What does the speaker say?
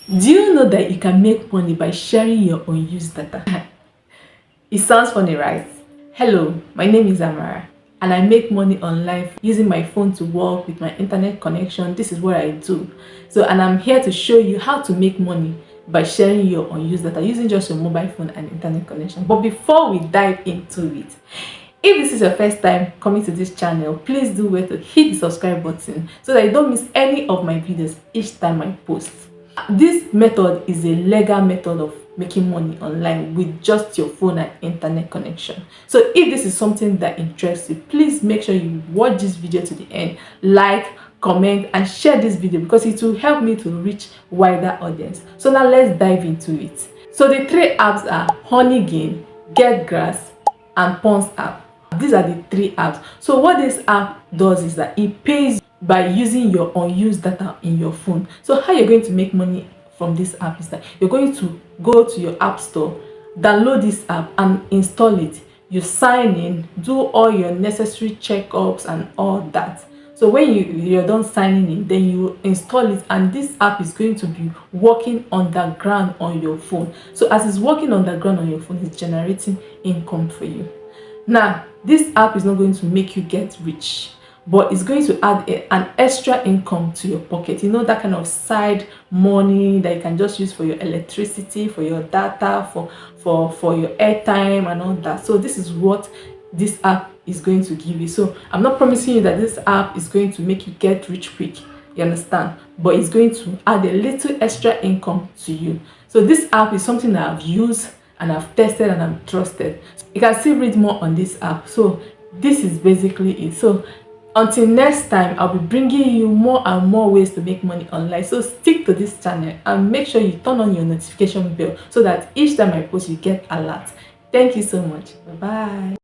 Do you know that you can make money by sharing your unused data? It sounds funny, right? Hello, my name is Amara and I make money online using my phone to work with my internet connection. This is what I do. And I'm here to show you how to make money by sharing your unused data using just your mobile phone and internet connection. But before we dive into it, if this is your first time coming to this channel, please do wait to hit the subscribe button so that you don't miss any of my videos each time I post. This method is a legal method of making money online with just your phone and internet connection. So if this is something that interests you, please make sure you watch this video to the end, like, comment and share this video because it will help me to reach wider audience. So now let's dive into it. So the three apps are Honeygain, GetGrass and Pawns app. These are the three apps. So what this app does is that it pays by using your unused data in your phone. So how you're going to make money from this app is that you're going to go to your app store, download this app and install it. You sign in, do all your necessary checkups and all that. So when you're done signing in, then you install it and this app is going to be working underground on your phone. So as it's working underground on your phone, it's generating income for you. Now, this app is not going to make you get rich, but it's going to add an extra income to your pocket. You know, that kind of side money that you can just use for your electricity, for your data, for your airtime and all that. So this is what this app is going to give you. So I'm not promising you that this app is going to make you get rich quick, you understand, but it's going to add a little extra income to you. So this app is something that I've used and I've tested and I've trusted. You can still read more on this app. So this is basically it. So until next time, I'll be bringing you more and more ways to make money online. So stick to this channel and make sure you turn on your notification bell so that each time I post you get alert. Thank you so much. Bye bye.